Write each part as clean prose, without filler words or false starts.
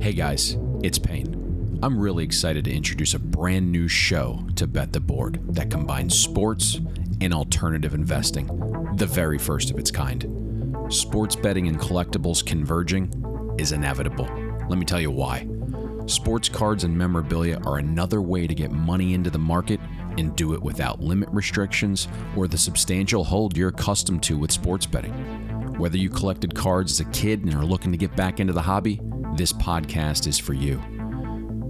Hey guys, it's Payne. I'm really excited to introduce a brand new show to Bet the Board that combines sports and alternative investing, the very first of its kind. Sports betting and collectibles converging is inevitable. Let me tell you why. Sports cards and memorabilia are another way to get money into the market and do it without limit restrictions or the substantial hold you're accustomed to with sports betting. Whether you collected cards as a kid and are looking to get back into the hobby, this podcast is for you.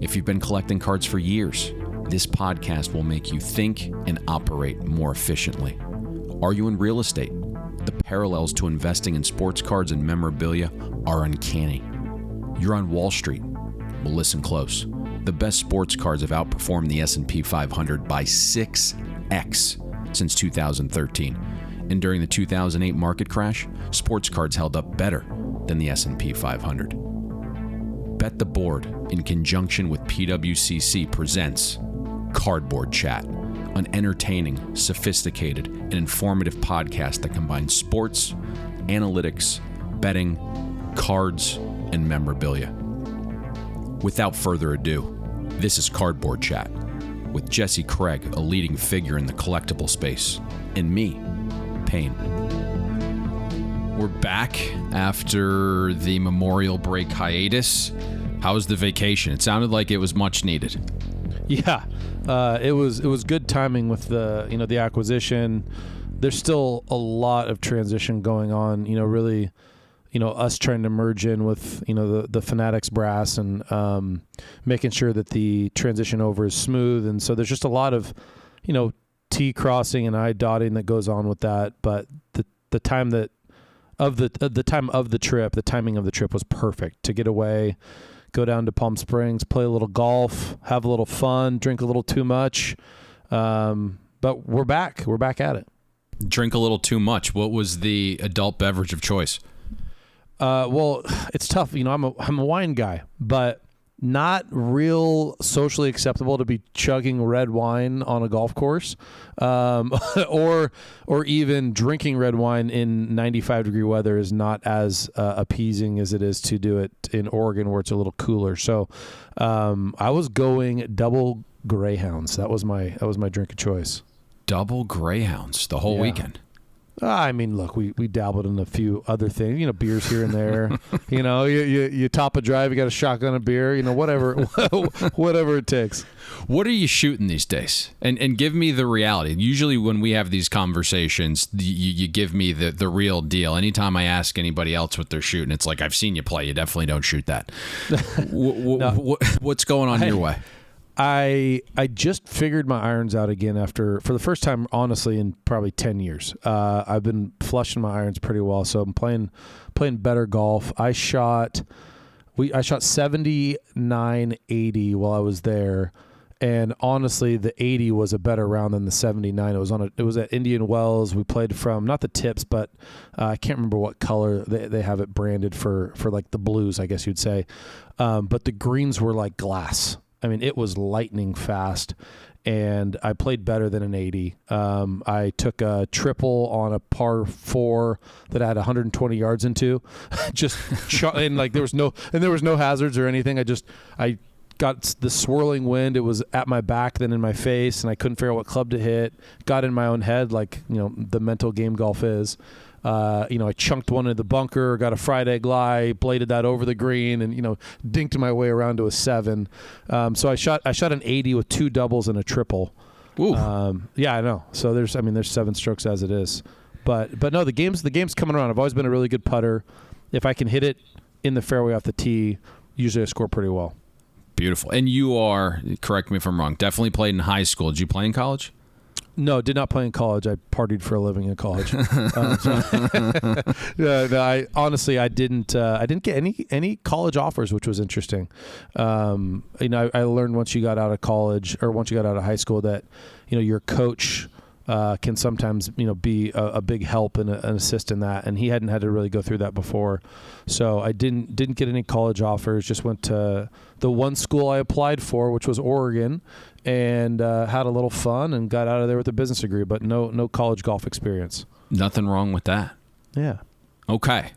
If you've been collecting cards for years, this podcast will make you think and operate more efficiently. Are you in real estate? The parallels to investing in sports cards and memorabilia are uncanny. You're on Wall Street? Well, listen close. The best sports cards have outperformed the S&P 500 by 6x since 2013. And during the 2008 market crash, sports cards held up better than the S&P 500. Bet the Board, in conjunction with PWCC, presents CardBoard Chat, an entertaining, sophisticated, and informative podcast that combines sports, analytics, betting, cards, and memorabilia. Without further ado, this is CardBoard Chat with Jesse Craig, a leading figure in the collectible space, and me, Payne. We're back after the Memorial Break hiatus. How was the vacation? It sounded like it was much needed. Yeah, it was good timing with the acquisition. There's still a lot of transition going on. Really, us trying to merge in with the Fanatics brass and making sure that the transition over is smooth. And so there's just a lot of T crossing and I dotting that goes on with that. But the time of the trip was perfect to get away, go down to Palm Springs, play a little golf, have a little fun, drink a little too much. But we're back. We're back at it. Drink a little too much. What was the adult beverage of choice? Well, it's tough. I'm a wine guy, but not real socially acceptable to be chugging red wine on a golf course, or even drinking red wine in 95-degree weather is not as appeasing as it is to do it in Oregon where it's a little cooler. So, I was going double Greyhounds. That was my drink of choice. Double Greyhounds the whole weekend. I mean, look, we dabbled in a few other things, beers here and there. You top a drive, you got a shotgun of beer, whatever it takes. What are you shooting these days? And give me the reality. Usually when we have these conversations, you give me the real deal. Anytime I ask anybody else what they're shooting, it's like, I've seen you play. You definitely don't shoot that. What's going on your way? I just figured my irons out again for the first time, honestly, in probably 10 years. I've been flushing my irons pretty well, so I'm playing better golf. I shot 79-80 while I was there, and honestly, the 80 was a better round than the 79. It was at Indian Wells. We played from not the tips, but I can't remember what color they have it branded for like the blues, I guess you'd say. But the greens were like glass. I mean, it was lightning fast, and I played better than an 80. I took a triple on a par 4 that I had 120 yards into, and there was no hazards or anything. I got the swirling wind. It was at my back, then in my face, and I couldn't figure out what club to hit. Got in my own head, like the mental game golf is. I chunked one in the bunker, got a fried egg lie, bladed that over the green, and dinked my way around to a 7. So I shot an 80 with 2 doubles and a triple. Ooh. Yeah, I know. So there's 7 strokes as it is, but no, the game's coming around. I've always been a really good putter. If I can hit it in the fairway off the tee, usually I score pretty well. Beautiful. And you are, correct me if I'm wrong, definitely played in high school. Did you play in college? No, did not play in college. I partied for a living in college. I didn't get any college offers, which was interesting. I learned once you got out of college or once you got out of high school that, your coach can sometimes, be a big help and an assist in that. And he hadn't had to really go through that before. So I didn't get any college offers, just went to the one school I applied for, which was Oregon, and had a little fun and got out of there with a business degree, but no college golf experience. Nothing wrong with that. Yeah. Okay.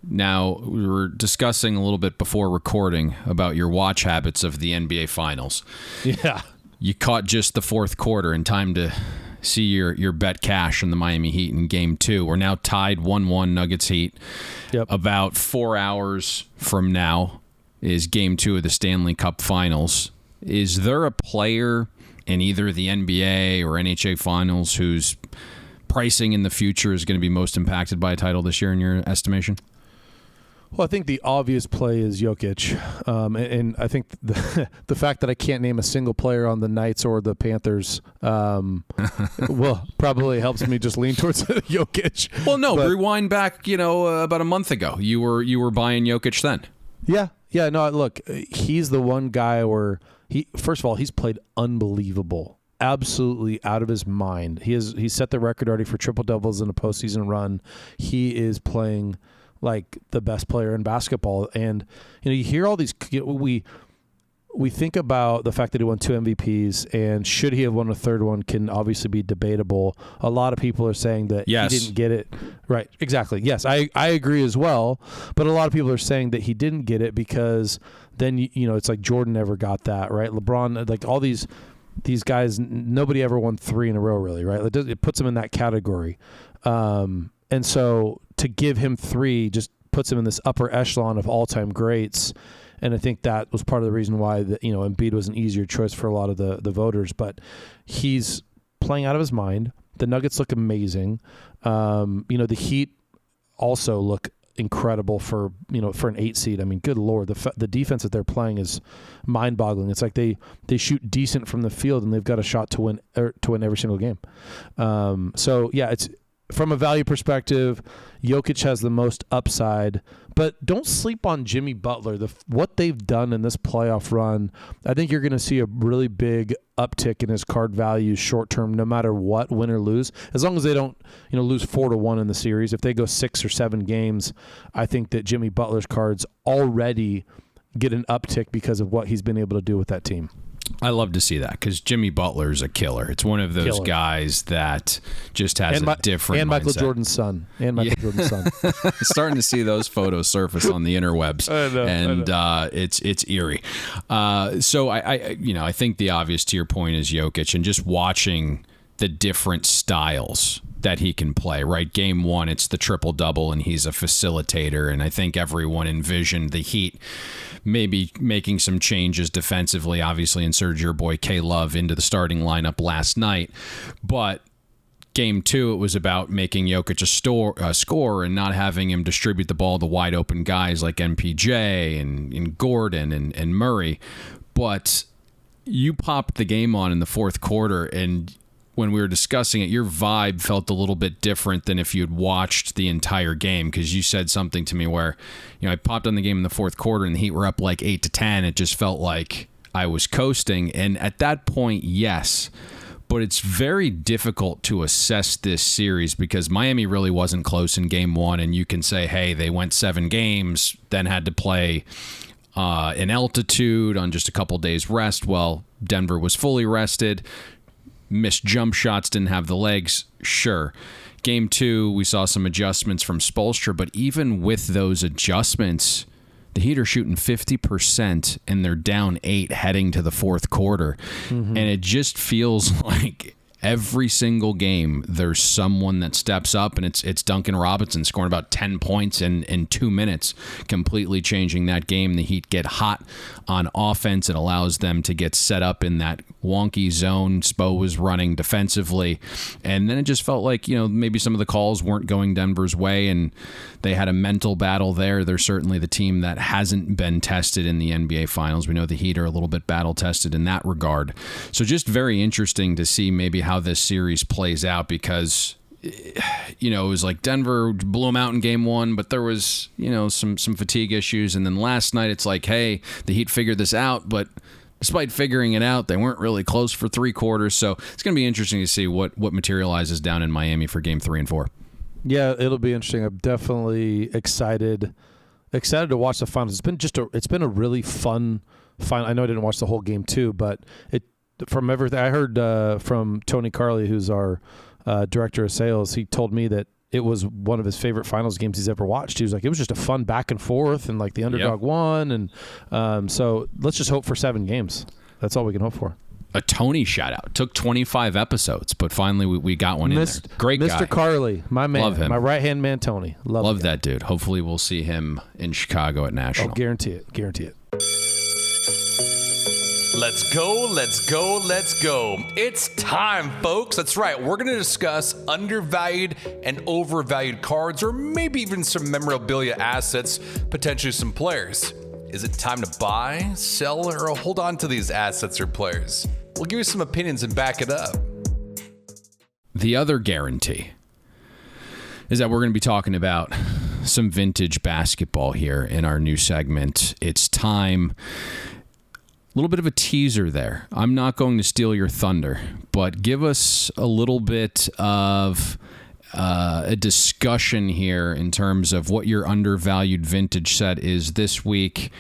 Now, we were discussing a little bit before recording about your watch habits of the NBA Finals. Yeah. You caught just the fourth quarter in time to see your bet cash in the Miami Heat in Game 2. We're now tied 1-1 Nuggets Heat. Yep. About 4 hours from now is Game 2 of the Stanley Cup Finals. Is there a player in either the NBA or NHL Finals whose pricing in the future is going to be most impacted by a title this year in your estimation? Well, I think the obvious play is Jokic, and I think the fact that I can't name a single player on the Knights or the Panthers, well, probably helps me just lean towards Jokic. Well, no, but rewind back, about a month ago. You were buying Jokic then. Yeah. No, look, he's the one guy where first of all, he's played unbelievable. Absolutely out of his mind. He's set the record already for triple doubles in a postseason run. He is playing like the best player in basketball, and you hear all these. We think about the fact that he won 2 MVPs, and should he have won a third one can obviously be debatable. A lot of people are saying that yes. He didn't get it. Right, exactly. Yes, I agree as well. But a lot of people are saying that he didn't get it because then it's like Jordan never got that, right? LeBron, like all these guys, nobody ever won 3 in a row, really, right? It puts him in that category. And so to give him 3 just puts him in this upper echelon of all-time greats. And I think that was part of the reason why Embiid was an easier choice for a lot of the voters. But he's playing out of his mind. The Nuggets look amazing. The Heat also look incredible for an 8 seed. I mean, good Lord, the defense that they're playing is mind-boggling. It's like they shoot decent from the field and they've got a shot to win every single game. So yeah, it's from a value perspective, Jokic has the most upside, but don't sleep on Jimmy Butler. What they've done in this playoff run, I think you're going to see a really big uptick in his card value short term, no matter what, win or lose. As long as they don't, lose 4-1 in the series. If they go 6 or 7 games, I think that Jimmy Butler's cards already get an uptick because of what he's been able to do with that team. I love to see that because Jimmy Butler's a killer. It's one of those guys that just has a different and Michael mindset. Jordan's son. Jordan's son. Starting to see those photos surface on the interwebs, I know. It's eerie. So I think the obvious to your point is Jokic, and just watching the different styles that he can play, right? Game 1, it's the triple-double, and he's a facilitator, and I think everyone envisioned the Heat maybe making some changes defensively, obviously inserted your boy K-Love into the starting lineup last night, but Game 2, it was about making Jokic a scorer and not having him distribute the ball to wide-open guys like MPJ and Gordon and Murray, but you popped the game on in the fourth quarter, and when we were discussing it, your vibe felt a little bit different than if you'd watched the entire game, because you said something to me where, I popped on the game in the fourth quarter and the Heat were up like 8-10. It just felt like I was coasting. And at that point, yes, but it's very difficult to assess this series because Miami really wasn't close in Game 1. And you can say, hey, they went 7 games, then had to play in altitude on just a couple days rest. Well, Denver was fully rested. Missed jump shots, didn't have the legs. Sure. Game 2, we saw some adjustments from Spoelstra, but even with those adjustments, the Heat are shooting 50% and they're down 8 heading to the fourth quarter. Mm-hmm. And it just feels like every single game there's someone that steps up, and it's Duncan Robinson scoring about 10 points in 2 minutes, completely changing that game. The Heat get hot on offense. It allows them to get set up in that wonky zone Spo was running defensively, and then it just felt like maybe some of the calls weren't going Denver's way, and they had a mental battle there. They're certainly the team that hasn't been tested in the NBA Finals. We know the Heat are a little bit battle tested in that regard, so just very interesting to see maybe how this series plays out, because it was like Denver blew them out in Game 1, but there was some fatigue issues, and then last night it's like, hey, the Heat figured this out, but despite figuring it out, they weren't really close for 3 quarters. So it's going to be interesting to see what materializes down in Miami for Game 3 and 4. Yeah, it'll be interesting. I'm definitely excited to watch the finals. It's been a really fun final. I know I didn't watch the whole Game 2, but from everything I heard from Tony Carley, who's our director of sales, he told me that it was one of his favorite finals games he's ever watched. He was like, it was just a fun back and forth, and like the underdog won. And so let's just hope for 7 games. That's all we can hope for. A Tony shout out. Took 25 episodes, but finally we got one in there. Great guy. Mr. Carly, my man. Love him. My right-hand man, Tony. Love that dude. Hopefully we'll see him in Chicago at National. Oh, guarantee it. Guarantee it. Let's go, let's go, let's go. It's time, folks. That's right. We're going to discuss undervalued and overvalued cards, or maybe even some memorabilia assets, potentially some players. Is it time to buy, sell, or hold on to these assets or players? We'll give you some opinions and back it up. The other guarantee is that we're going to be talking about some vintage basketball here in our new segment. It's time. A little bit of a teaser there. I'm not going to steal your thunder, but give us a little bit of a discussion here in terms of what your undervalued vintage set is this week,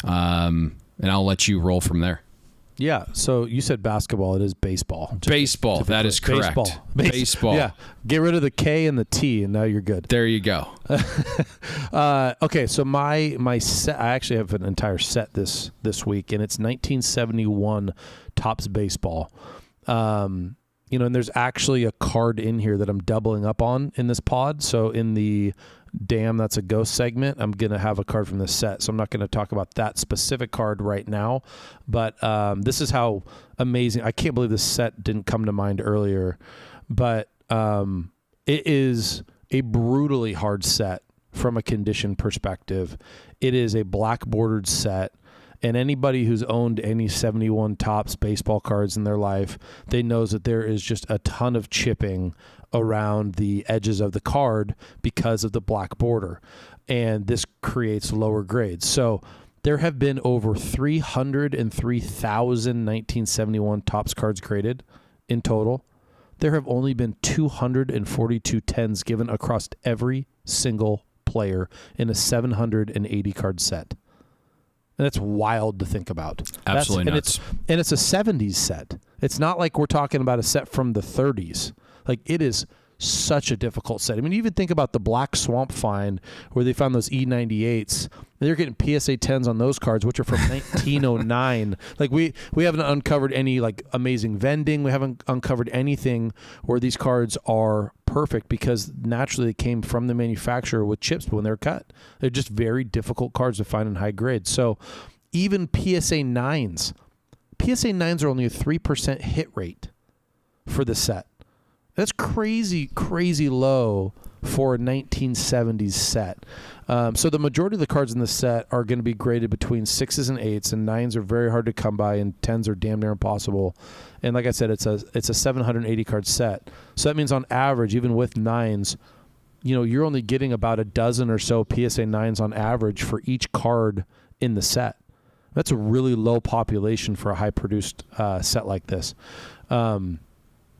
and I'll let you roll from there. Yeah, so you said basketball. It is baseball. Baseball, that is correct. Baseball. Yeah, get rid of the K and the T, and now you're good. There you go. Okay, so my set, I actually have an entire set this week, and it's 1971 Topps Baseball. And there's actually a card in here that I'm doubling up on in this pod. So in the Damn, That's a Ghost segment, I'm going to have a card from this set. So I'm not going to talk about that specific card right now. But this is how amazing. I can't believe this set didn't come to mind earlier. But it is a brutally hard set from a condition perspective. It is a black bordered set. And anybody who's owned any 71 Topps baseball cards in their life, they knows that there is just a ton of chipping around the edges of the card because of the black border. And this creates lower grades. So there have been over 303,000 1971 Topps cards graded in total. There have only been 242 10s given across every single player in a 780 card set. And that's wild to think about. Absolutely nuts. And it's a 70s set. It's not like we're talking about a set from the 30s. Like, it is such a difficult set. I mean, you even think about the Black Swamp find where they found those E98s. They're getting PSA 10s on those cards, which are from 1909. Like, we haven't uncovered any, like, amazing vending. We haven't uncovered anything where these cards are perfect because naturally they came from the manufacturer with chips when they're cut. They're just very difficult cards to find in high grades. So even PSA 9s are only a 3% hit rate for the set. That's crazy, crazy low for a 1970s set. So the majority of the cards in the set are going to be graded between 6s and 8s, and 9s are very hard to come by, and 10s are damn near impossible. And like I said, it's a 780 card set. So that means on average, even with 9s, you're only getting about a dozen or so PSA 9s on average for each card in the set. That's a really low population for a high-produced set like this.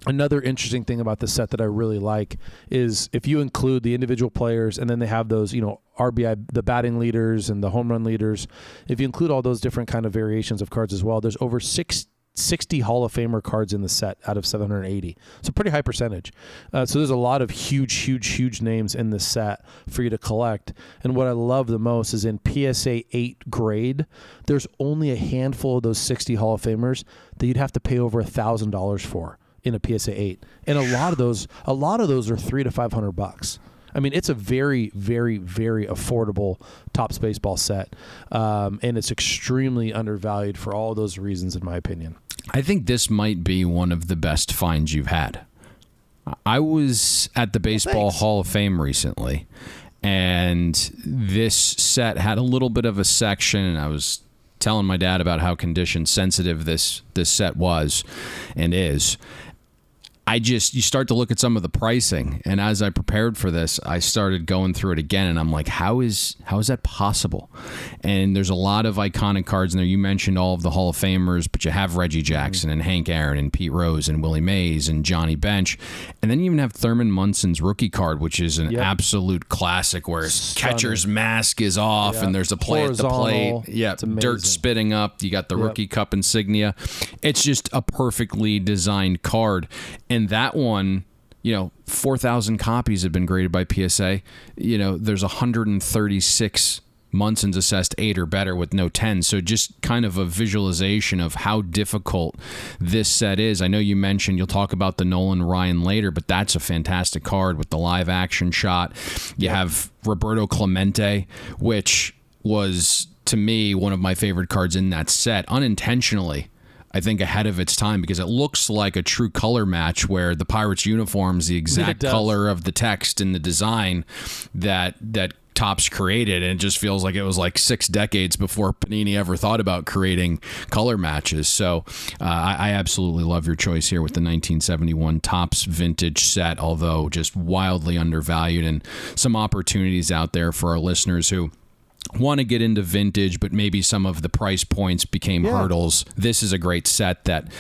Another interesting thing about this set that I really like is if you include the individual players and then they have those, RBI, the batting leaders and the home run leaders. If you include all those different kind of variations of cards as well, there's over 60 Hall of Famer cards in the set out of 780. It's a pretty high percentage. So there's a lot of huge names in this set for you to collect. And what I love the most is in PSA 8 grade, there's only a handful of those 60 Hall of Famers that you'd have to pay over $1,000 for in a PSA 8. And a lot of those are $300 to $500. I mean, it's a very, very, very affordable Topps baseball set. And it's extremely undervalued for all those reasons, in my opinion. I think this might be one of the best finds you've had. I was at the Baseball Hall of Fame recently, and this set had a little bit of a section, and I was telling my dad about how condition sensitive this set was and is. You start to look at some of the pricing, and as I prepared for this, I started going through it again, and I'm like, how is that possible? And there's a lot of iconic cards in there. You mentioned all of the Hall of Famers, but you have Reggie Jackson and Hank Aaron and Pete Rose and Willie Mays and Johnny Bench, and then you even have Thurman Munson's rookie card, which is an absolute classic where his catcher's mask is off and there's a play at the plate. Yeah, dirt spitting up. You got the rookie cup insignia. It's just a perfectly designed card. And that one, 4,000 copies have been graded by PSA. There's 136 Munson's assessed 8 or better with no 10. So just kind of a visualization of how difficult this set is. I know you mentioned you'll talk about the Nolan Ryan later, but that's a fantastic card with the live action shot. You have Roberto Clemente, which was, to me, one of my favorite cards in that set, unintentionally. I think ahead of its time, because it looks like a true color match where the Pirates uniform's the exact color of the text and the design that Topps created, and it just feels like it was like 6 decades before Panini ever thought about creating color matches. So I absolutely love your choice here with the 1971 Topps vintage set, although just wildly undervalued, and some opportunities out there for our listeners who want to get into vintage, but maybe some of the price points became hurdles. This is a great set that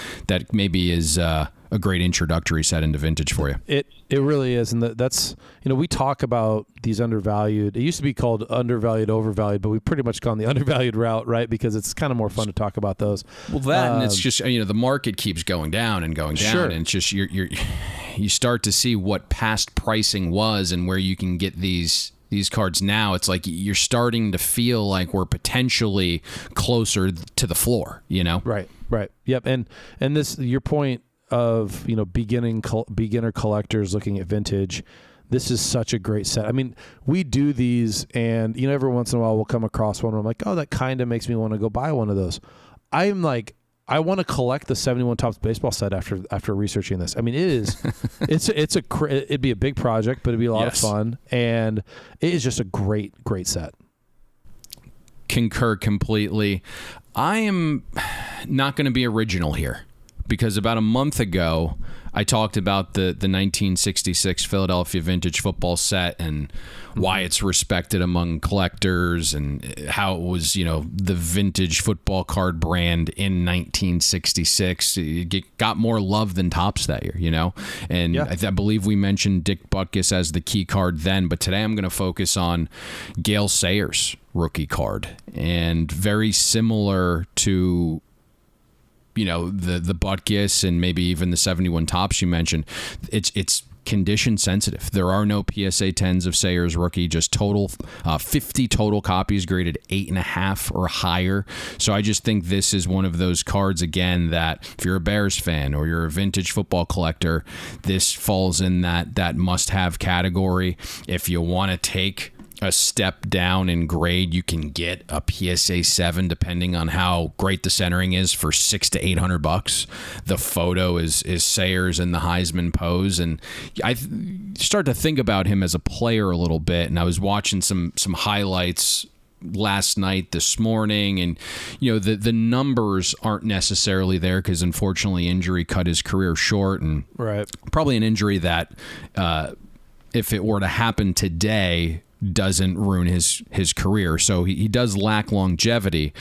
maybe is a great introductory set into vintage for you. It really is, and that's we talk about these undervalued. It used to be called undervalued, overvalued, but we've pretty much gone the undervalued route, right? Because it's kind of more fun to talk about those. Well, and it's just the market keeps going down and going down, sure. and it's just you start to see what past pricing was and where you can get these cards now. It's like you're starting to feel like we're potentially closer to the floor, Right. Yep. And this, your point of, beginner collectors looking at vintage, this is such a great set. I mean, we do these, and, every once in a while we'll come across one where I'm like, oh, that kind of makes me want to go buy one of those. I'm like, I want to collect the 71 Topps baseball set after researching this. I mean, it'd be a big project, but it'd be a lot of fun, and it is just a great set. Concur completely. I am not going to be original here, because about a month ago I talked about the 1966 Philadelphia vintage football set and why it's respected among collectors, and how it was, the vintage football card brand in 1966. It got more love than Topps that year, And I believe we mentioned Dick Butkus as the key card then, but today I'm going to focus on Gale Sayers' rookie card, and very similar to the Butkus and maybe even the 71 Topps you mentioned. It's condition sensitive. There are no PSA 10s of Sayers rookie, just total 50 total copies graded 8.5 or higher. So I just think this is one of those cards, again, that if you're a Bears fan or you're a vintage football collector, this falls in that must-have category. If you want to take a step down in grade, you can get a PSA 7, depending on how great the centering is, for $600 to $800. The photo is Sayers in the Heisman pose, and I start to think about him as a player a little bit. And I was watching some highlights last night, this morning, and the numbers aren't necessarily there because unfortunately injury cut his career short, and probably an injury that if it were to happen today doesn't ruin his career. So he does lack longevity,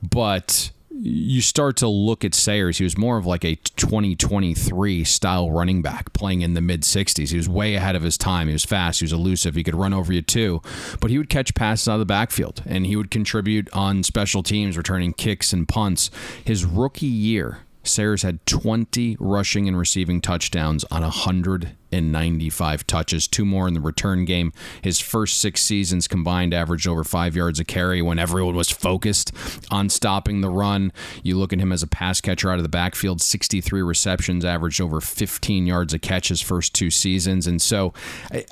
but you start to look at Sayers. He was more of like a 2023 style running back playing in the mid-60s. He was way ahead of his time. He was fast. He was elusive. He could run over you too, but he would catch passes out of the backfield, and he would contribute on special teams, returning kicks and punts. His rookie year, Sayers had 20 rushing and receiving touchdowns on 195 touches, 2 more in the return game. His first 6 seasons combined averaged over 5 yards a carry when everyone was focused on stopping the run. You look at him as a pass catcher out of the backfield, 63 receptions, averaged over 15 yards a catch his first 2 seasons. And so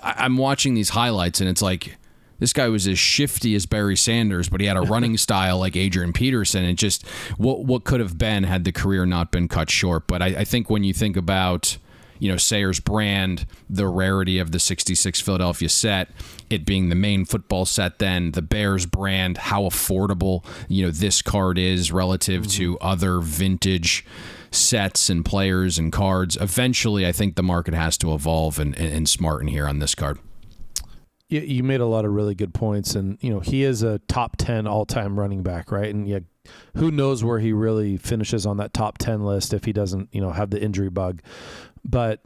I'm watching these highlights, and it's like, this guy was as shifty as Barry Sanders, but he had a running style like Adrian Peterson, and just what could have been had the career not been cut short. But I think when you think about Sayers' brand, the rarity of the 66 Philadelphia set, it being the main football set then, the Bears brand, how affordable this card is relative to other vintage sets and players and cards, eventually I think the market has to evolve and smarten here on this card. You made a lot of really good points, and he is a top 10 all-time running back, right? And who knows where he really finishes on that top 10 list if he doesn't have the injury bug. But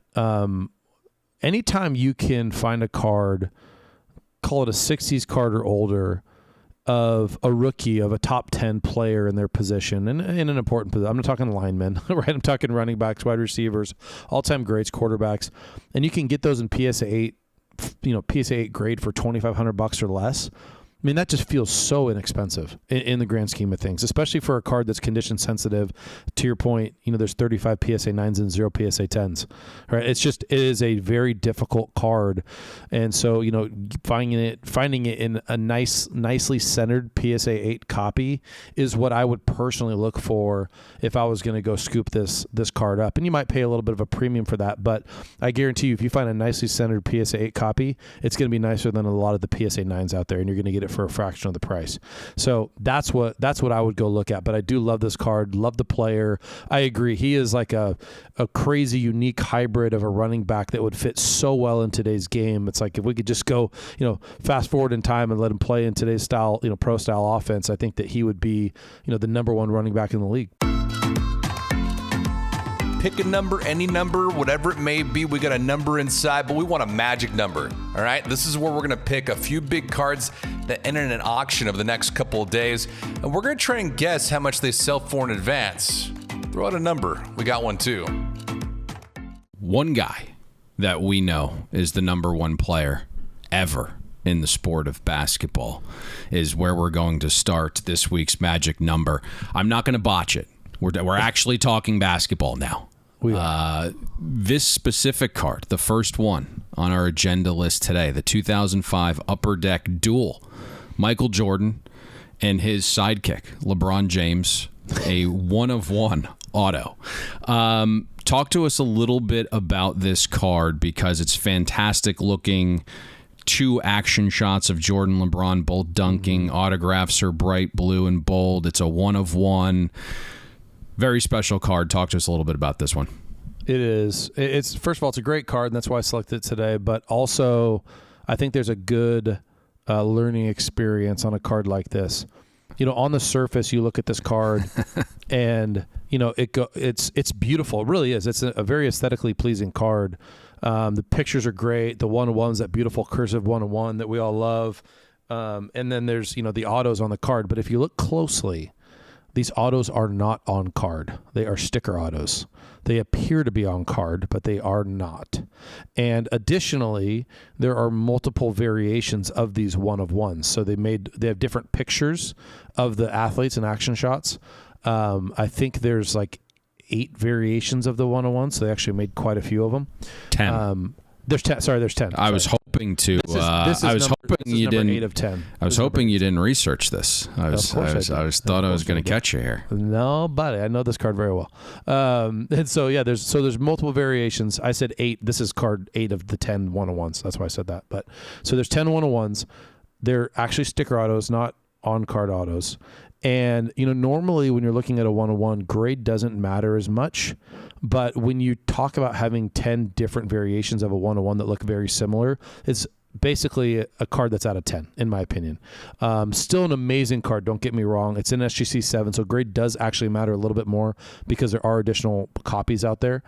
anytime you can find a card, call it a 60s card or older, of a rookie, of a top 10 player in their position and in an important position. I'm not talking linemen, right? I'm talking running backs, wide receivers, all-time greats, quarterbacks. And you can get those in PSA 8, PSA 8 grade for $2,500 or less. I mean, that just feels so inexpensive in the grand scheme of things, especially for a card that's condition sensitive. To your point, there's 35 PSA 9s and 0 PSA 10s, right? It is a very difficult card. And so, finding it in a nicely centered PSA 8 copy is what I would personally look for if I was going to go scoop this card up. And you might pay a little bit of a premium for that, but I guarantee you, if you find a nicely centered PSA 8 copy, it's going to be nicer than a lot of the PSA 9s out there, and you're going to get it for a fraction of the price. So that's what I would go look at. But I do love this card, love the player. I agree. He is like a crazy, unique hybrid of a running back that would fit so well in today's game. It's like if we could just go, fast forward in time and let him play in today's style, pro style offense, I think that he would be, the number one running back in the league. Pick a number, any number, whatever it may be. We got a number inside, but we want a magic number. All right, this is where we're going to pick a few big cards that enter in an auction over the next couple of days, and we're going to try and guess how much they sell for in advance. Throw out a number. We got one too. One guy that we know is the number one player ever in the sport of basketball is where we're going to start this week's magic number. I'm not going to botch it. We're actually talking basketball now. This specific card, the first one on our agenda list today, the 2005 Upper Deck Duel, Michael Jordan and his sidekick, LeBron James, a 1-of-1 auto. Talk to us a little bit about this card because it's fantastic looking. 2 action shots of Jordan, LeBron, both dunking. Autographs are bright blue and bold. It's a 1-of-1. Very special card. Talk to us a little bit about this one. It is. It's first of all, it's a great card, and that's why I selected it today. But also, I think there's a good learning experience on a card like this. On the surface, you look at this card, and it's beautiful. It really is. It's a very aesthetically pleasing card. The pictures are great. The 1-of-1's, that beautiful cursive 1-of-1 that we all love. And then there's the autos on the card. But if you look closely, these autos are not on card. They are sticker autos. They appear to be on card, but they are not. And additionally, there are multiple variations of these 1-of-1s. So they have different pictures of the athletes and action shots. I think there's like 8 variations of the 1-of-1, so they actually made quite a few of them. 10. There's 10. Sorry, there's 10. I was hoping to. I was hoping you didn't. 8 of 10. I was hoping you didn't research this. I thought I was going to catch you here. No, buddy, I know this card very well. And so there's multiple variations. I said 8. This is card 8 of the 10 1-of-1s. That's why I said that. But so there's 10 1-of-1s. They're actually sticker autos, not on card autos. And, normally when you're looking at a 1-of-1, grade doesn't matter as much. But when you talk about having 10 different variations of a 1-of-1 that look very similar, it's basically a card that's out of 10, in my opinion. Still an amazing card, don't get me wrong. It's in SGC 7, so grade does actually matter a little bit more because there are additional copies out there.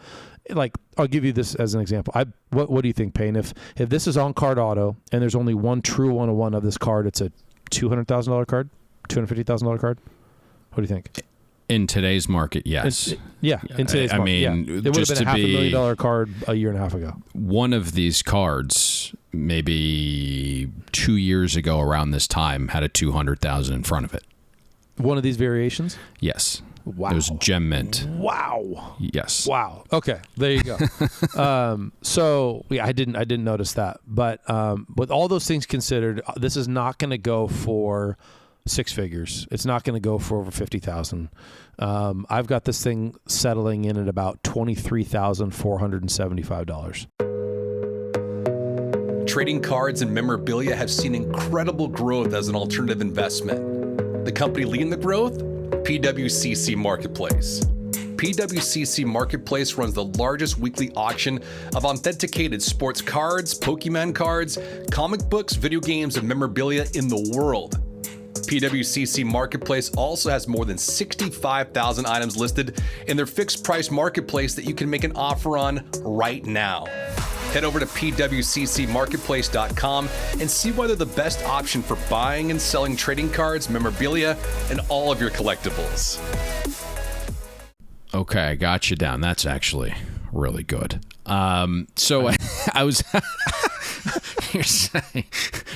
Like, I'll give you this as an example. What do you think, Payne? If this is on card auto and there's only one true 1-of-1 of this card, it's a $200,000 card? $250,000 card? What do you think? In today's market, yes. In today's market. I mean, it would have been a $500,000 card a year and a half ago. One of these cards, maybe 2 years ago around this time, had a $200,000 in front of it. One of these variations? Yes. Wow. It was gem mint. Wow. Yes. Wow. Okay. There you go. I didn't notice that. But with all those things considered, this is not going to go for 6 figures. It's not going to go for over $50,000. I've got this thing settling in at about $23,475. Trading cards and memorabilia have seen incredible growth as an alternative investment. The company leading the growth? PWCC Marketplace. PWCC Marketplace runs the largest weekly auction of authenticated sports cards, Pokemon cards, comic books, video games, and memorabilia in the world. PWCC Marketplace also has more than 65,000 items listed in their fixed price marketplace that you can make an offer on right now. Head over to PWCC Marketplace.com and see why they're the best option for buying and selling trading cards, memorabilia, and all of your collectibles. Okay, I got you down. That's actually really good. So I was you're saying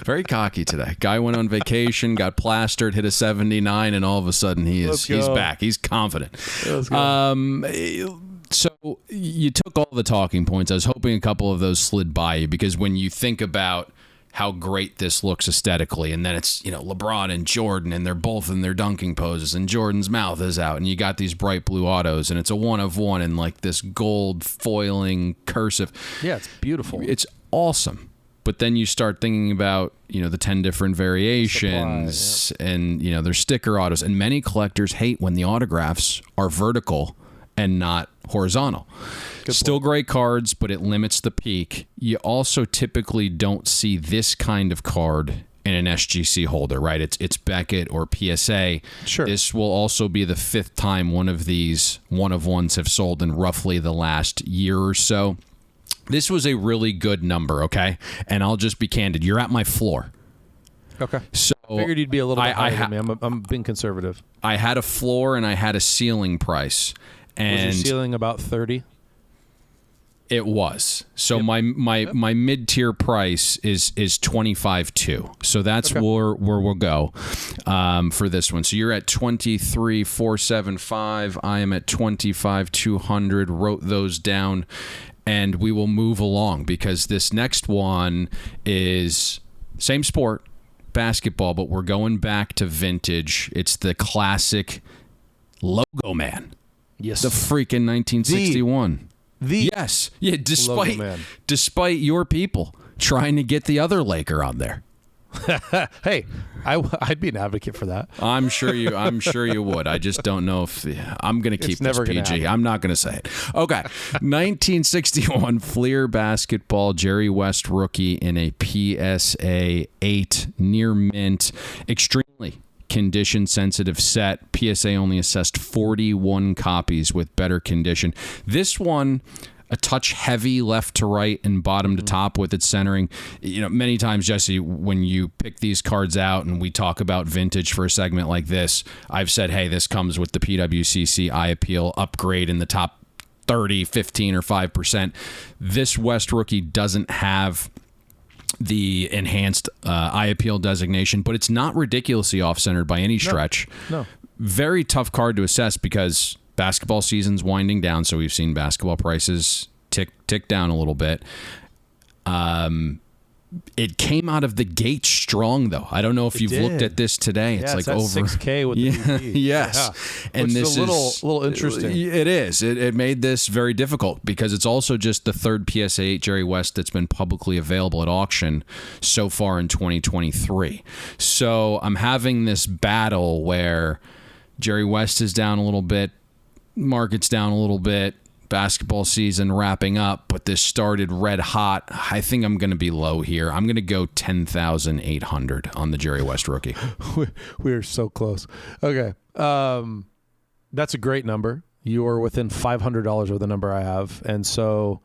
very cocky today. Guy went on vacation, got plastered, hit a 79, and all of a sudden he's back. He's confident. So you took all the talking points. I was hoping a couple of those slid by you, because when you think about how great this looks aesthetically, and then it's, LeBron and Jordan, and they're both in their dunking poses, and Jordan's mouth is out, and you got these bright blue autos, and it's a 1 of 1 and like this gold foiling cursive. Yeah, it's beautiful. It's awesome. But then you start thinking about, the 10 different variations, and, there's sticker autos, and many collectors hate when the autographs are vertical and not horizontal. Still great cards, but it limits the peak. You also typically don't see this kind of card in an SGC holder, right? It's Beckett or PSA. Sure. This will also be the 5th time one of these 1 of 1s have sold in roughly the last year or so. This was a really good number, okay? And I'll just be candid. You're at my floor. Okay. So I figured you'd be a little bit higher than me. I'm being conservative. I had a floor and I had a ceiling price. And was your ceiling about 30? It was. So my mid-tier price is 25.2. So that's where we'll go for this one. So you're at 23,475. I am at 25,200. Wrote those down, and we will move along, because this next one is same sport, basketball, but we're going back to vintage. It's the classic logo man. Yes. The freaking 1961. Yes. Yeah, despite your people trying to get the other Laker on there. Hey, I'd be an advocate for that. I'm sure you would. I just don't know if I'm going to keep this PG. I'm not going to say it. Okay. 1961 Fleer basketball, Jerry West rookie in a PSA 8 near mint, extremely condition sensitive set. PSA only assessed 41 copies with better condition. This one, a touch heavy left to right and bottom to top with its centering. Many times, Jesse, when you pick these cards out and we talk about vintage for a segment like this, I've said, hey, this comes with the PWCC Eye Appeal upgrade in the top 30, 15, or 5%. This West rookie doesn't have the enhanced Eye Appeal designation, but it's not ridiculously off-centered by any stretch. No. Very tough card to assess, because basketball season's winding down, so we've seen basketball prices tick down a little bit. It came out of the gate strong, though. I don't know if you've looked at this today. It's like over $6K with the DP. Yes. Yeah. And Which this is a little interesting. It is. It made this very difficult, because it's also just the 3rd PSA 8 Jerry West that's been publicly available at auction so far in 2023. So I'm having this battle where Jerry West is down a little bit, market's down a little bit, basketball season wrapping up, but this started red hot. I think I'm going to be low here. I'm going to go 10,800 on the Jerry West rookie. We're so close. Okay. That's a great number. You are within $500 of the number I have, and so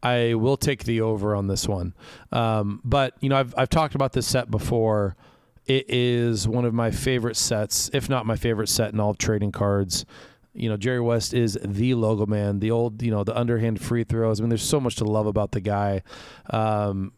I will take the over on this one. But I've talked about this set before. It is one of my favorite sets, if not my favorite set in all of trading cards. Jerry West is the logo man, the old, the underhand free throws. I mean, there's so much to love about the guy.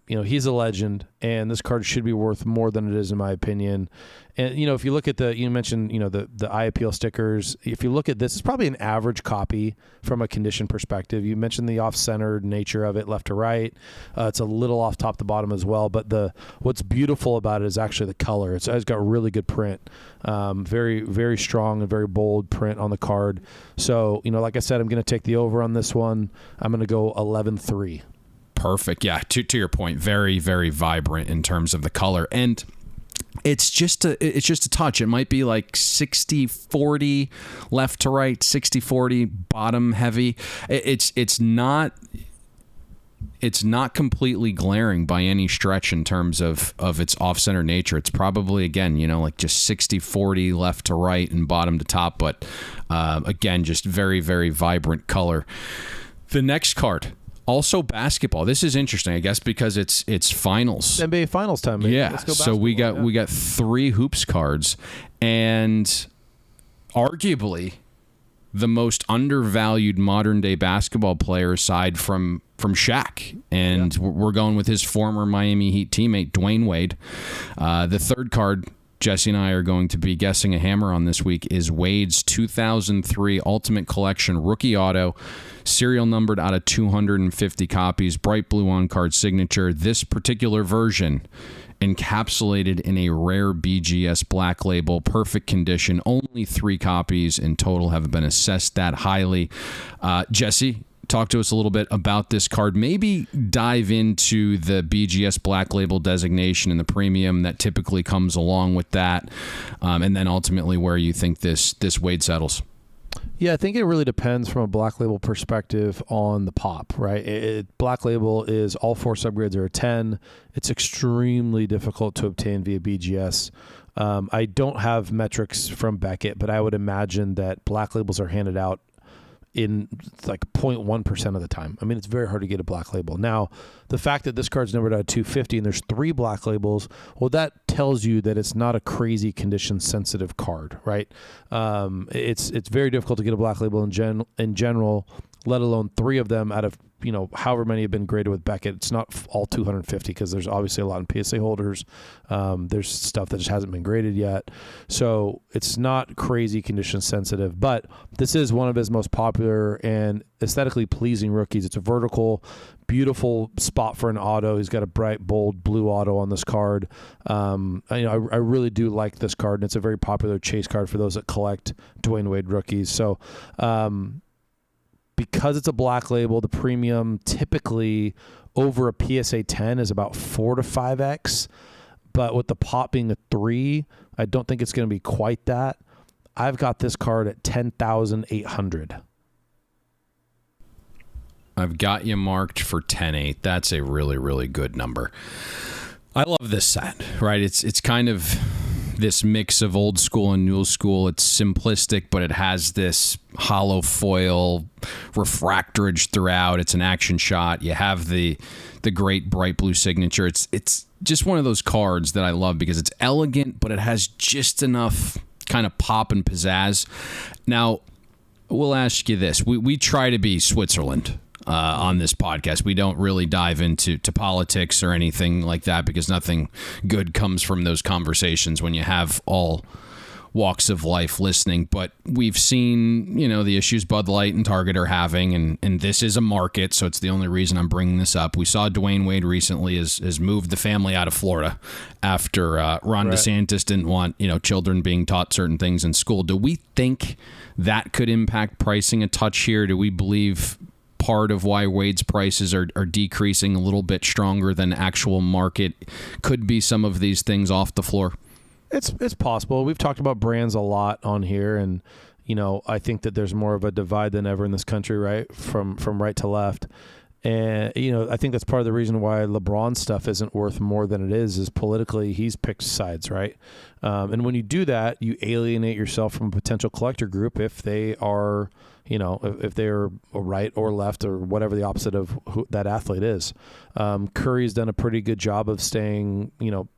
He's a legend, and this card should be worth more than it is, in my opinion. And, if you look at you mentioned, the Eye Appeal stickers. If you look at this, it's probably an average copy from a condition perspective. You mentioned the off-centered nature of it, left to right. It's a little off top to bottom as well. But what's beautiful about it is actually the color. It's got really good print. Very, very strong and very bold print on the card. So, like I said, I'm going to take the over on this one. I'm going to go 11-3. Perfect. Yeah. To your point, very, very vibrant in terms of the color. And it's just a touch. It might be like 60-40 left to right, 60-40 bottom heavy. It's not completely glaring by any stretch in terms of its off-center nature. It's probably, again, like just 60-40 left to right and bottom to top. But again, just very, very vibrant color. The next card, Also basketball. This is interesting, I guess, because it's finals. NBA finals time. Maybe. Yeah. Let's go So we got 3 hoops cards, and arguably the most undervalued modern day basketball player aside from Shaq. And we're going with his former Miami Heat teammate, Dwayne Wade. The third card Jesse and I are going to be guessing a hammer on this week is Wade's 2003 Ultimate Collection rookie auto, serial numbered out of 250 copies, bright blue on-card signature. This particular version encapsulated in a rare BGS black label, perfect condition. Only 3 copies in total have been assessed that highly. Jesse, talk to us a little bit about this card. Maybe dive into the BGS black label designation and the premium that typically comes along with that, and then ultimately where you think this Wade settles. Yeah, I think it really depends from a black label perspective on the pop, right? Black label is all 4 subgrades are a 10. It's extremely difficult to obtain via BGS. I don't have metrics from Beckett, but I would imagine that black labels are handed out in like 0.1% of the time. I mean, it's very hard to get a black label. Now, the fact that this card's numbered out of 250 and there's 3 black labels, well, that tells you that it's not a crazy condition sensitive card, right? It's very difficult to get a black label in general, let alone 3 of them out of, however many have been graded with Beckett. It's not all 250 because there's obviously a lot in PSA holders. There's stuff that just hasn't been graded yet. So it's not crazy condition sensitive, but this is one of his most popular and aesthetically pleasing rookies. It's a vertical, beautiful spot for an auto. He's got a bright, bold blue auto on this card. I really do like this card, and it's a very popular chase card for those that collect Dwayne Wade rookies. So, because it's a black label, the premium typically over a PSA 10 is about 4 to 5x. But with the pop being a 3, I don't think it's going to be quite that. I've got this card at 10,800. I've got you marked for 10.8. That's a really, really good number. I love this set, right? It's kind of this mix of old school and new school. It's simplistic, but it has this hollow foil refractorage throughout. It's an action shot. You have the great bright blue signature. It's just one of those cards that I love because it's elegant, but it has just enough kind of pop and pizzazz. Now, we'll ask you this. We try to be Switzerland on this podcast. We don't really dive into politics or anything like that because nothing good comes from those conversations when you have all walks of life listening. But we've seen, the issues Bud Light and Target are having, and this is a market, so it's the only reason I'm bringing this up. We saw Dwayne Wade recently has moved the family out of Florida after Ron DeSantis didn't want, children being taught certain things in school. Do we think that could impact pricing a touch here? Do we believe part of why Wade's prices are decreasing a little bit stronger than actual market could be some of these things off the floor? It's possible. We've talked about brands a lot on here, and I think that there's more of a divide than ever in this country, right? From right to left. And I think that's part of the reason why LeBron stuff isn't worth more than it is politically he's picked sides, right? And when you do that, you alienate yourself from a potential collector group if they are if they're right or left or whatever the opposite of who that athlete is. Curry's done a pretty good job of staying,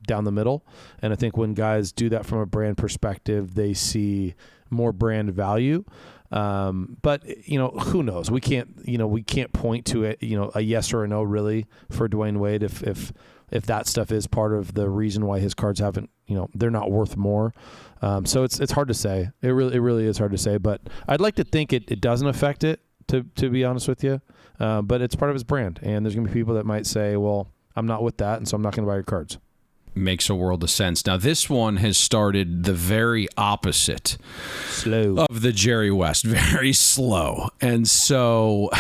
down the middle. And I think when guys do that from a brand perspective, they see more brand value. But who knows? We can't point to it, a yes or a no really for Dwayne Wade if that stuff is part of the reason why his cards haven't, they're not worth more. So it's hard to say. It really is hard to say, but I'd like to think it doesn't affect it, to be honest with you. But it's part of his brand, and there's going to be people that might say, well, I'm not with that, and so I'm not going to buy your cards. Makes a world of sense. Now, this one has started the very opposite of the Jerry West, very slow. And so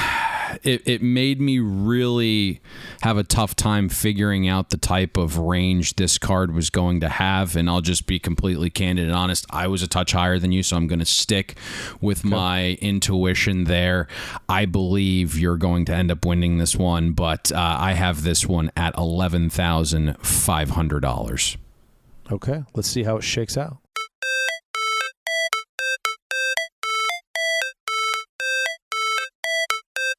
it made me really have a tough time figuring out the type of range this card was going to have. And I'll just be completely candid and honest. I was a touch higher than you, so I'm going to stick with my intuition there. I believe you're going to end up winning this one, but I have this one at $11,500. Okay, let's see how it shakes out.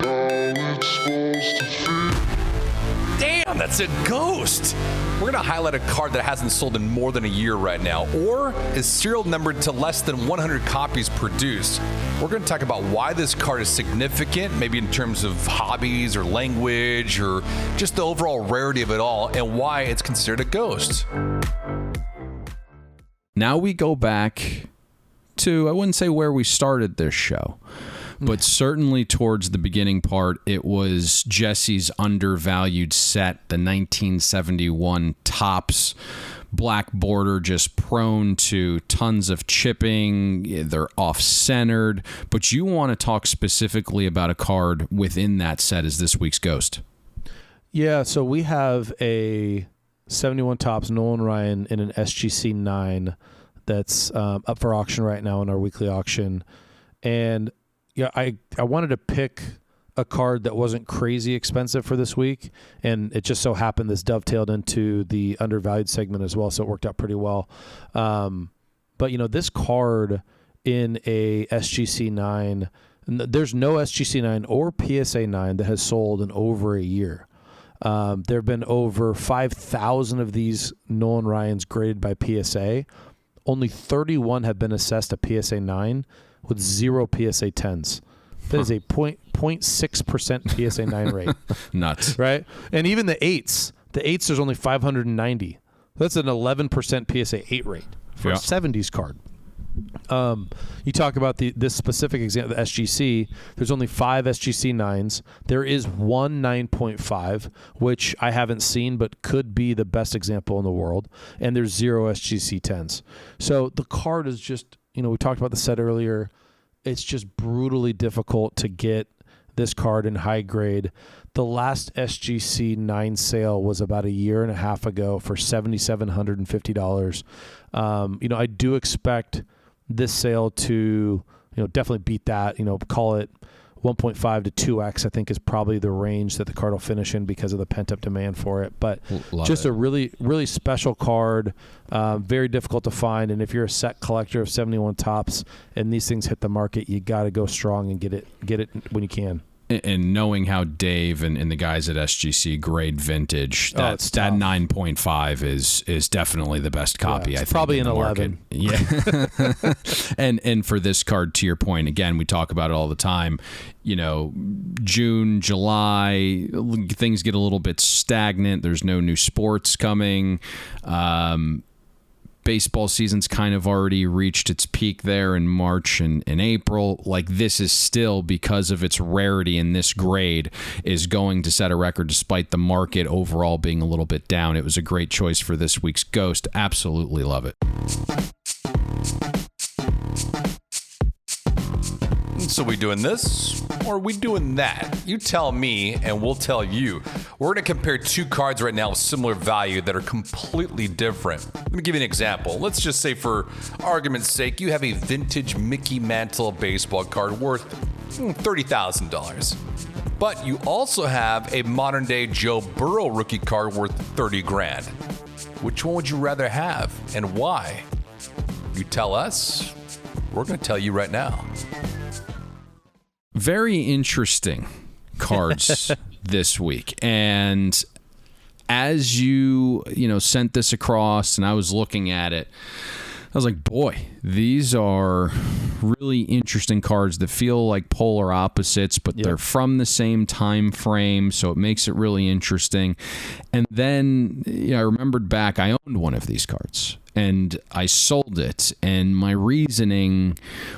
All it's supposed to That's a ghost. We're going to highlight a card that hasn't sold in more than a year right now, or is serial numbered to less than 100 copies produced. We're going to talk about why this card is significant, maybe in terms of hobbies or language or just the overall rarity of it all, and why it's considered a ghost. Now we go back to, I wouldn't say where we started this show, but certainly towards the beginning part. It was Jesse's Undervalued set, the 1971 Topps black border, just prone to tons of chipping. They're off-centered. But you want to talk specifically about a card within that set as this week's Ghost. Yeah, so we have a 71 Topps Nolan Ryan in an SGC 9 that's up for auction right now in our weekly auction. And yeah, I wanted to pick a card that wasn't crazy expensive for this week, and it just so happened this dovetailed into the Undervalued segment as well, so it worked out pretty well. But, this card in a SGC 9, there's no SGC 9 or PSA 9 that has sold in over a year. There have been over 5,000 of these Nolan Ryans graded by PSA. Only 31 have been assessed a PSA 9 with 0 PSA 10s. That is a 0.6% PSA 9 rate. Nuts. Right? And even the 8s. The 8s, there's only 590. That's an 11% PSA 8 rate for a 70s card. You talk about this specific example, the SGC. There's only 5 SGC 9s. There is one 9.5, which I haven't seen, but could be the best example in the world. And there's 0 SGC 10s. So the card is just, we talked about the set earlier. It's just brutally difficult to get this card in high grade. The last SGC 9 sale was about a year and a half ago for $7,750. I do expect this sale to, definitely beat that. Call it 1.5 to 2x, I think, is probably the range that the card will finish in because of the pent-up demand for it. But a really, really special card, very difficult to find. And if you're a set collector of 71 Topps and these things hit the market, you got to go strong and get it when you can. And knowing how Dave and the guys at SGC grade vintage, that 9.5 is definitely the best copy. I think probably in an the 11. Market. Yeah. and for this card, to your point, again, we talk about it all the time. June, July, things get a little bit stagnant. There's no new sports coming. Baseball season's kind of already reached its peak there in March and April. Like, this is still, because of its rarity in this grade, is going to set a record despite the market overall being a little bit down. It was a great choice for this week's Ghost. Absolutely love it. So we doing this or are we doing that? You tell me and we'll tell you. We're going to compare two cards right now with similar value that are completely different. Let me give you an example. Let's just say, for argument's sake, you have a vintage Mickey Mantle baseball card worth $30,000. But you also have a modern day Joe Burrow rookie card worth $30,000. Which one would you rather have and why? You tell us. We're going to tell you right now. Very interesting cards this week. And as you sent this across and I was looking at it, I was like, boy, these are really interesting cards that feel like polar opposites, but they're from the same time frame, so it makes it really interesting. And then I remembered back, I owned one of these cards and I sold it, and my reasoning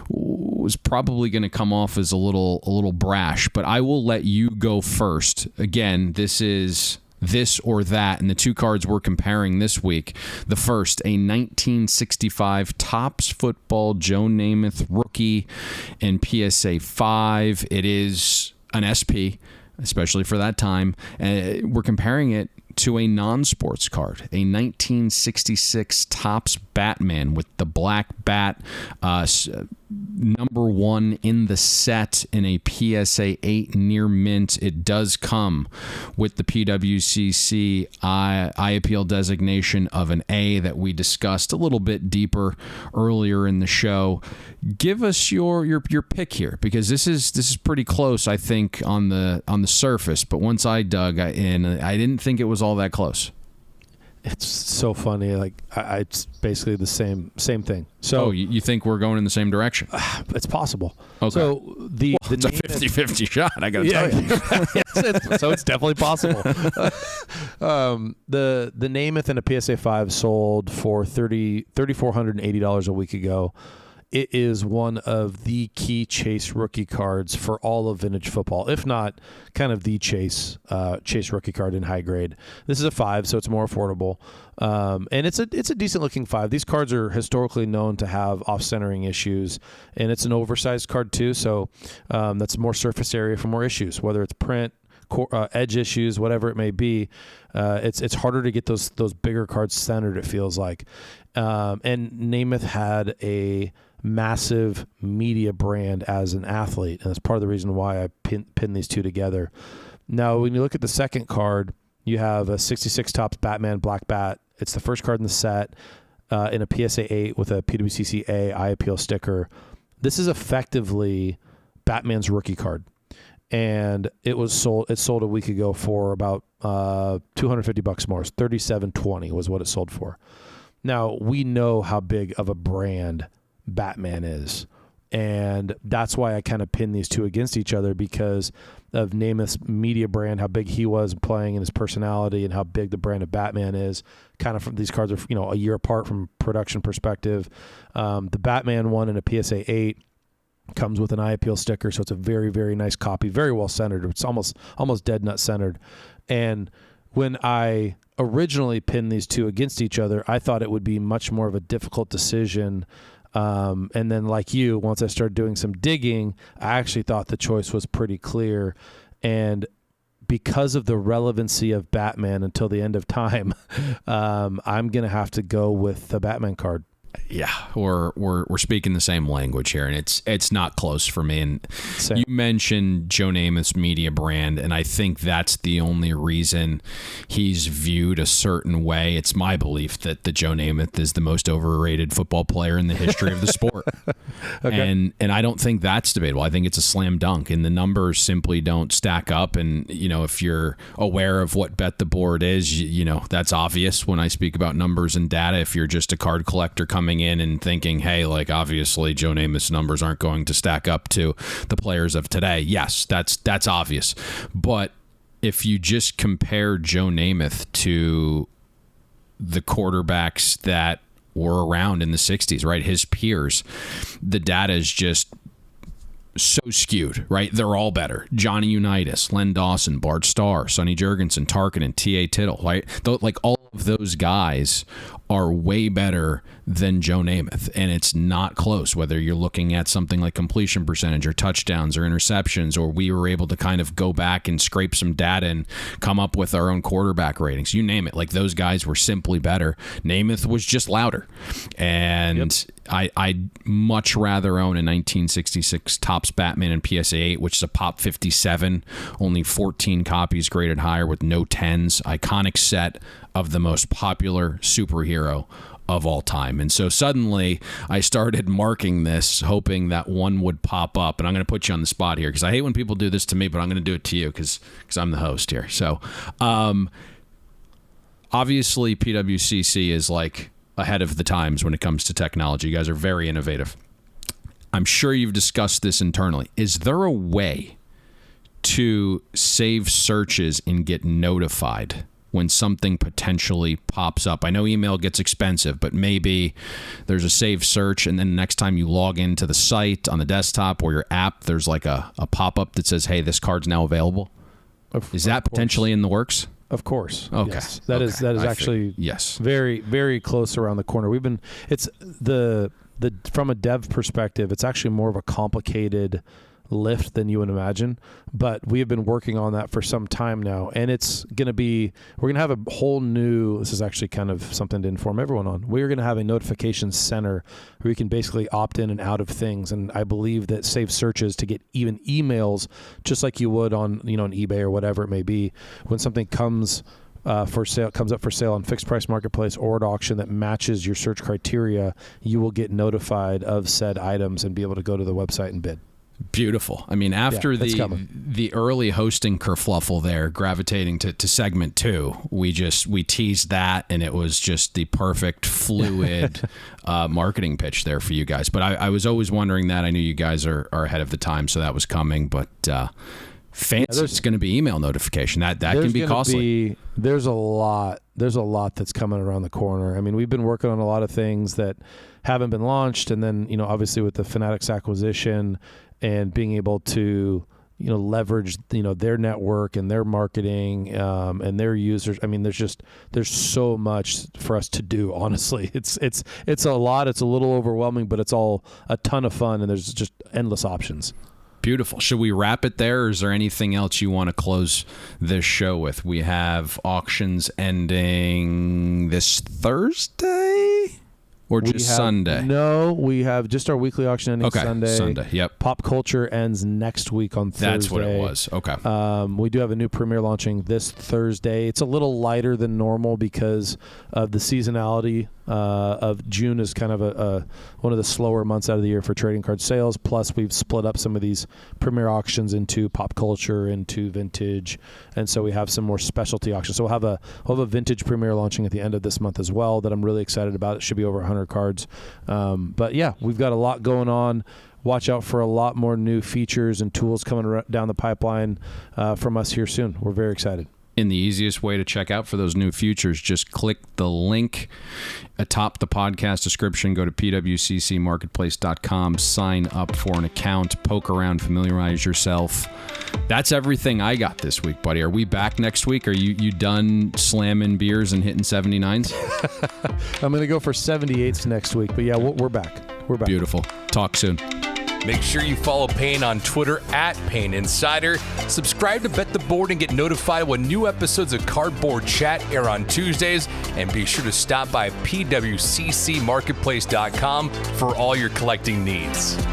was probably going to come off as a little brash, but I will let you go first. Again, this is this or that, and the two cards we're comparing this week. The first, a 1965 Topps Football Joe Namath rookie in PSA 5. It is an SP, especially for that time. We're comparing it to a non-sports card, a 1966 Topps Batman with the black bat, number 1 in the set in a PSA 8 near mint. It does come with the PWCC eye appeal designation of an A that we discussed a little bit deeper earlier in the show. Give us your pick here, because this is pretty close, I think, on the surface. But once I dug in, I didn't think it was all that close. It's so funny. Like it's basically the same thing. So you think we're going in the same direction? It's possible. Okay. So it's a 50-50 shot. I got to tell you. So it's definitely possible. The Namath in a PSA 5 sold for $3,480 a week ago. It is one of the key chase rookie cards for all of vintage football, if not kind of the chase rookie card in high grade. This is a 5, so it's more affordable, and it's a decent looking 5. These cards are historically known to have off centering issues, and it's an oversized card too, so that's more surface area for more issues, whether it's print, edge issues, whatever it may be. It's harder to get those bigger cards centered, it feels like, and Namath had a massive media brand as an athlete, and that's part of the reason why I pinned these two together. Now, when you look at the second card, you have a 66 Topps Batman Black Bat. It's the first card in the set in a PSA 8 with a PWCC A eye appeal sticker. This is effectively Batman's rookie card, and it sold a week ago for about $250 more. $37.20 was what it sold for. Now, we know how big of a brand Batman is, and that's why I kind of pin these two against each other, because of Namath's media brand, how big he was playing, and his personality, and how big the brand of Batman is. Kind of, from these cards are a year apart from production perspective. The Batman one in a PSA 8 comes with an eye appeal sticker, so it's a very, very nice copy, very well centered. It's almost dead nut centered. And when I originally pinned these two against each other, I thought it would be much more of a difficult decision. And then, like you, once I started doing some digging, I actually thought the choice was pretty clear. And because of the relevancy of Batman until the end of time, I'm going to have to go with the Batman card. Yeah, we're speaking the same language here, and it's not close for me. And Same. You mentioned Joe Namath's media brand, and I think that's the only reason he's viewed a certain way. It's my belief that Joe Namath is the most overrated football player in the history of the sport. Okay. And I don't think that's debatable. I think it's a slam dunk, and the numbers simply don't stack up. And if you're aware of what Bet the Board is, that's obvious when I speak about numbers and data. If you're just a card collector coming in and thinking, hey, like, obviously Joe Namath's numbers aren't going to stack up to the players of today. Yes, that's obvious. But if you just compare Joe Namath to the quarterbacks that were around in the 60s, right, his peers, the data is just so skewed, right? They're all better. Johnny Unitas, Len Dawson, Bart Starr, Sonny Jurgensen, Tarkinen, T.A. Tittle, right? Like, all of those guys are way better than Joe Namath, and it's not close, whether you're looking at something like completion percentage or touchdowns or interceptions, or we were able to kind of go back and scrape some data and come up with our own quarterback ratings. You name it. Like, those guys were simply better. Namath was just louder. And I'd much rather own a 1966 Topps Batman in PSA 8, which is a Pop 57, only 14 copies graded higher with no 10s, iconic set of the most popular superhero of all time. And so suddenly I started marking this, hoping that one would pop up. And I'm going to put you on the spot here, because I hate when people do this to me, but I'm going to do it to you because I'm the host here. So obviously PWCC is like ahead of the times when it comes to technology. You guys are very innovative. I'm sure you've discussed this internally. Is there a way to save searches and get notified when something potentially pops up? I know email gets expensive, but maybe there's a saved search, and then next time you log into the site on the desktop or your app, there's like a pop-up that says, hey, this card's now available. Is that potentially in the works? Of course. Okay. Yes. That is actually yes, very, very close around the corner. It's from a dev perspective, it's actually more of a complicated lift than you would imagine. But we have been working on that for some time now, and it's going to be, we're going to have a whole new, this is actually kind of something to inform everyone on. We're going to have a notification center where you can basically opt in and out of things. And I believe that save searches to get even emails, just like you would on, on eBay or whatever it may be, when something comes up for sale on fixed price marketplace or at auction that matches your search criteria, you will get notified of said items and be able to go to the website and bid. Beautiful. I mean, after the early hosting kerfluffle there, gravitating to segment 2, we teased that, and it was just the perfect fluid marketing pitch there for you guys. But I was always wondering that. I knew you guys are ahead of the time, so that was coming. But fancy, it's going to be email notification. That can be costly. There's a lot that's coming around the corner. I mean, we've been working on a lot of things that haven't been launched, and then obviously with the Fanatics acquisition and being able to leverage their network and their marketing and their users. I mean, there's so much for us to do. Honestly, it's a lot. It's a little overwhelming, but it's all a ton of fun, and there's just endless options. Beautiful. Should we wrap it there, or is there anything else you want to close this show with? We have auctions ending this Thursday or just Sunday? No, we have just our weekly auction ending Sunday. Sunday, yep. Pop Culture ends next week on Thursday. That's what it was. Okay. We do have a new premiere launching this Thursday. It's a little lighter than normal because of the seasonality of June is kind of one of the slower months out of the year for trading card sales. Plus, we've split up some of these premier auctions into pop culture, into vintage, and so we have some more specialty auctions. So we'll have a vintage premiere launching at the end of this month as well that I'm really excited about. It should be over 100 cards. But yeah, we've got a lot going on. Watch out for a lot more new features and tools coming down the pipeline from us here soon. We're very excited. And the easiest way to check out for those new features, just click the link atop the podcast description. Go to PWCCMarketplace.com, sign up for an account, poke around, familiarize yourself. That's everything I got this week, buddy. Are we back next week? Are you done slamming beers and hitting 79s? I'm going to go for 78s next week. But yeah, we're back. We're back. Beautiful. Talk soon. Make sure you follow Payne on Twitter @Payne Insider. Subscribe to Bet the Board and get notified when new episodes of CardBoard Chat air on Tuesdays. And be sure to stop by PWCCMarketplace.com for all your collecting needs.